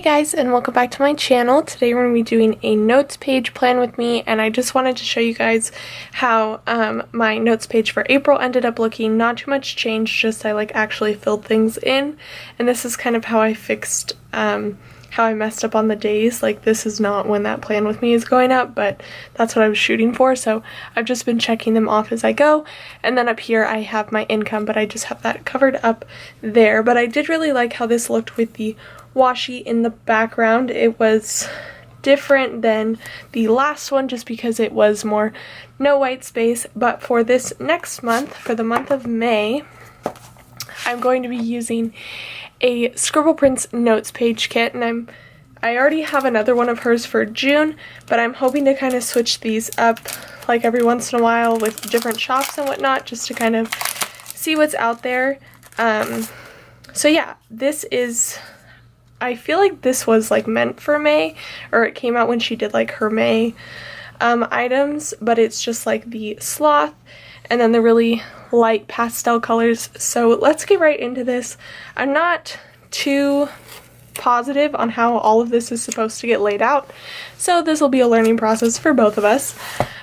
Hey guys, and welcome back to my channel. Today we're going to be doing a notes page plan with me, and I just wanted to show you guys how my notes page for April ended up looking. Not too much change, just I actually filled things in, and this is kind of how I fixed how I messed up on the days. This is not when that plan with me is going up, but that's what I was shooting for, so I've just been checking them off as I go. And then up here I have my income, but I just have that covered up there. But I did really like how this looked with the washi in the background. It was different than the last one just because it was more no white space. But for this next month, for the month of May, I'm going to be using a Scribble Prints notes page kit, and I already have another one of hers for June, but I'm hoping to kind of switch these up every once in a while with different shops and whatnot, just to kind of see what's out there. So yeah, this is, I feel like this was meant for May, or it came out when she did her May items, but it's just the sloth and then the really light pastel colors. So let's get right into this. I'm not too positive on how all of this is supposed to get laid out, so this will be a learning process for both of us,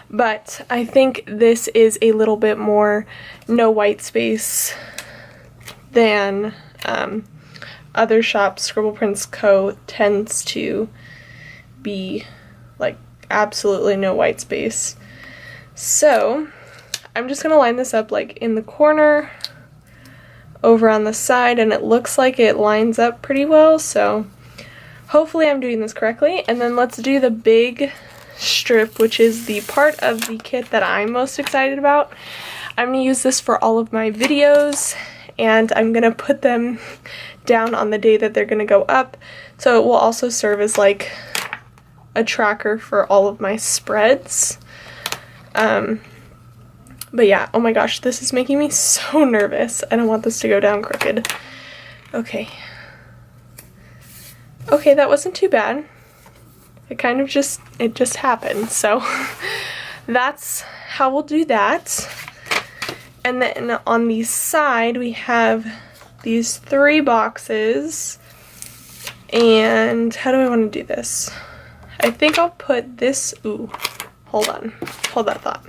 but I think this is a little bit more no white space than other shops. Scribble Prints Co. tends to be absolutely no white space. So I'm just gonna line this up in the corner over on the side, and it looks like it lines up pretty well, so hopefully I'm doing this correctly. And then let's do the big strip, which is the part of the kit that I'm most excited about. I'm gonna use this for all of my videos, and I'm gonna put them down on the day that they're gonna go up, so it will also serve as a tracker for all of my spreads. But yeah, oh my gosh, this is making me so nervous. I don't want this to go down crooked. Okay. Okay, that wasn't too bad. It kind of just happened. So that's how we'll do that. And then on the side, we have these 3 boxes. And how do I want to do this? I think I'll put this, ooh, hold on. Hold that thought.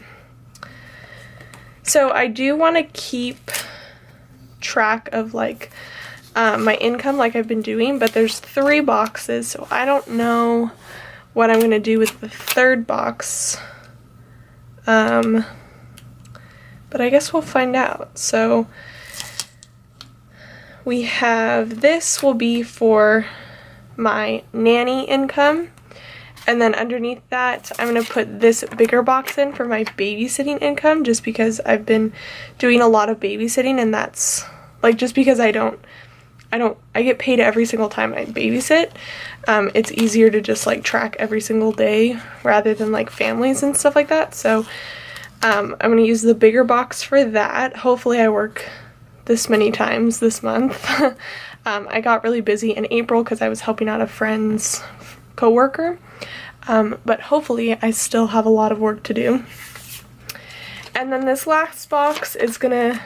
So I do want to keep track of my income like I've been doing, but there's 3 boxes, so I don't know what I'm going to do with the 3rd box. But I guess we'll find out. So we have, this will be for my nanny income. And then underneath that, I'm going to put this bigger box in for my babysitting income, just because I've been doing a lot of babysitting, and that's, just because I get paid every single time I babysit. It's easier to just, track every single day rather than, families and stuff like that. So, I'm going to use the bigger box for that. Hopefully I work this many times this month. I got really busy in April because I was helping out a friend's coworker. But hopefully I still have a lot of work to do. And then this last box is gonna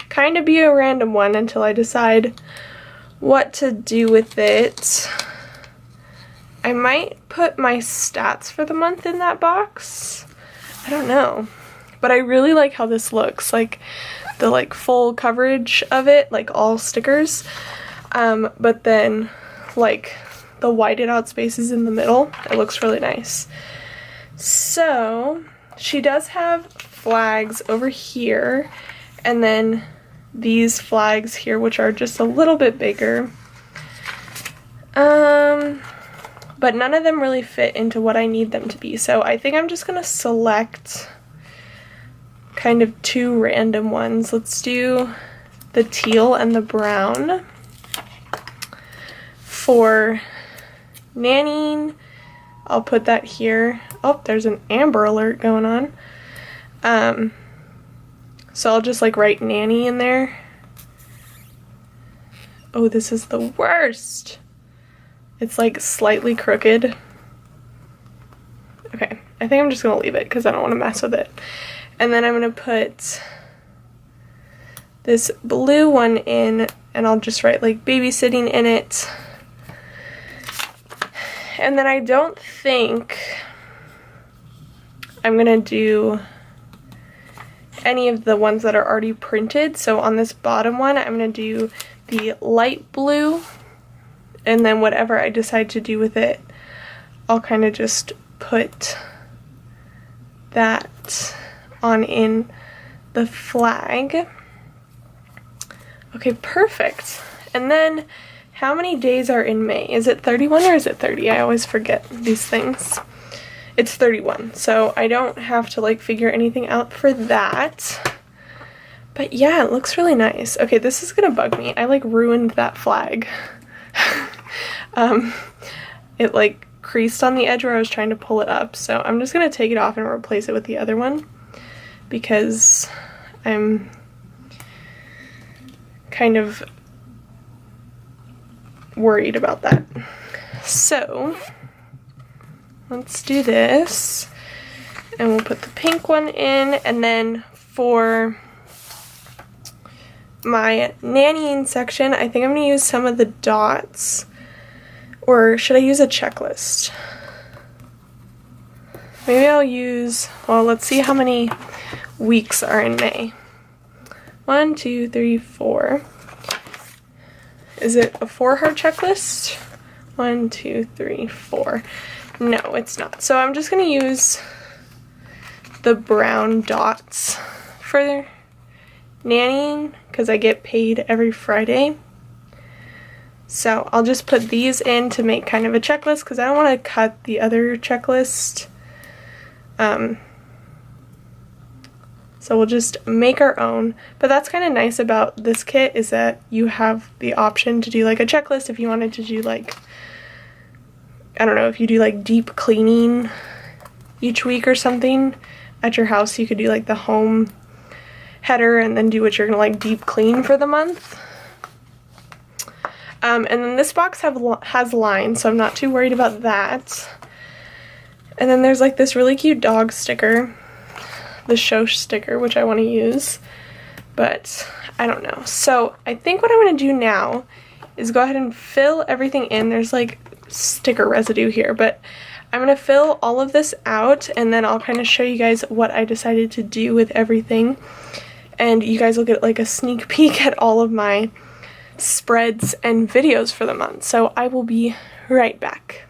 kind of be a random one until I decide what to do with it. I might put my stats for the month in that box. I don't know. But I really like how this looks, the full coverage of it, all stickers. But then the whited out spaces in the middle. It looks really nice. So she does have flags over here, and then these flags here, which are just a little bit bigger. But none of them really fit into what I need them to be. So I think I'm just gonna select kind of 2 random ones. Let's do the teal and the brown for nannying. I'll put that here. Oh, there's an Amber Alert going on. So I'll just write nanny in there. Oh, this is the worst. It's slightly crooked. Okay, I think I'm just gonna leave it because I don't want to mess with it. And then I'm gonna put this blue one in, and I'll just write babysitting in it. And then I don't think I'm gonna do any of the ones that are already printed. So on this bottom one, I'm gonna do the light blue, and then whatever I decide to do with it, I'll kind of just put that on in the flag. Okay, perfect. And then how many days are in May? Is it 31 or is it 30? I always forget these things. It's 31, so I don't have to like figure anything out for that. But yeah, it looks really nice. Okay, this is gonna bug me. I like ruined that flag. It like creased on the edge where I was trying to pull it up, so I'm just gonna take it off and replace it with the other one because I'm kind of worried about that. So let's do this, and we'll put the pink one in, and then for my nannying section, I think I'm going to use some of the dots, or should I use a checklist? Maybe I'll use, well, let's see how many weeks are in May. 1, 2, 3, 4. Is it a 4-heart checklist? 1, 2, 3, 4. No, it's not. So I'm just going to use the brown dots for nannying because I get paid every Friday. So I'll just put these in to make kind of a checklist because I don't want to cut the other checklist. So we'll just make our own. But that's kind of nice about this kit is that you have the option to do like a checklist if you wanted to do like, I don't know, if you do like deep cleaning each week or something at your house, you could do like the home header and then do what you're gonna like deep clean for the month. And then this box has lines, so I'm not too worried about that. And then there's like this really cute dog sticker, the show sticker, which I want to use, but I don't know. So I think what I'm going to do now is go ahead and fill everything in. There's like sticker residue here, but I'm going to fill all of this out, and then I'll kind of show you guys what I decided to do with everything, and you guys will get like a sneak peek at all of my spreads and videos for the month. So I will be right back.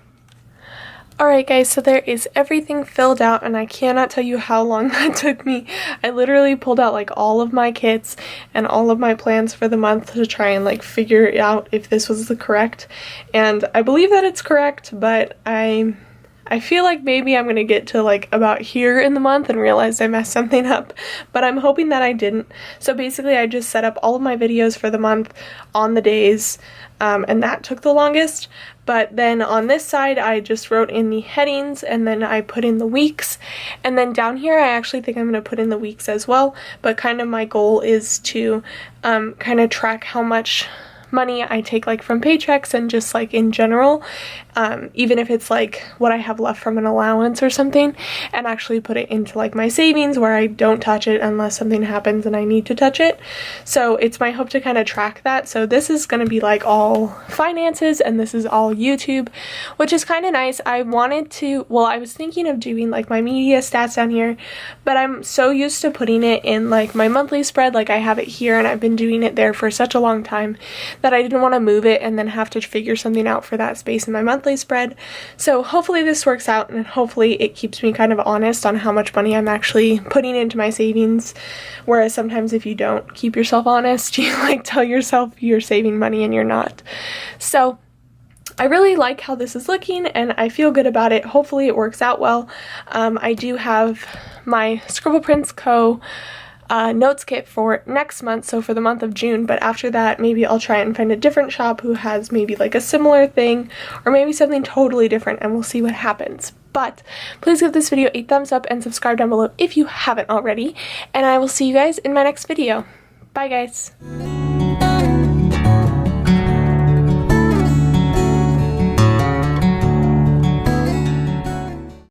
Alright guys, so there is everything filled out, and I cannot tell you how long that took me. I literally pulled out like all of my kits and all of my plans for the month to try and like figure out if this was the correct, and I believe that it's correct, but I feel like maybe I'm gonna get to like about here in the month and realize I messed something up, but I'm hoping that I didn't. So basically I just set up all of my videos for the month on the days, and that took the longest. But then on this side, I just wrote in the headings, and then I put in the weeks. And then down here, I actually think I'm going to put in the weeks as well. But kind of my goal is to kind of track how much money I take like from paychecks and just like in general, even if it's like what I have left from an allowance or something, and actually put it into like my savings where I don't touch it unless something happens and I need to touch it. So it's my hope to kind of track that. So this is going to be like all finances, and this is all YouTube, which is kind of nice. I wanted to, well, I was thinking of doing like my media stats down here, but I'm so used to putting it in like my monthly spread, like I have it here and I've been doing it there for such a long time that I didn't want to move it and then have to figure something out for that space in my monthly spread. So hopefully this works out, and hopefully it keeps me kind of honest on how much money I'm actually putting into my savings, whereas sometimes if you don't keep yourself honest, you like tell yourself you're saving money and you're not. So I really like how this is looking, and I feel good about it. Hopefully it works out well. I do have my Scribble Prints Co. Notes kit for next month, so for the month of June, but after that maybe I'll try and find a different shop who has maybe like a similar thing, or maybe something totally different, and we'll see what happens. But please give this video a thumbs up and subscribe down below if you haven't already, and I will see you guys in my next video. Bye guys!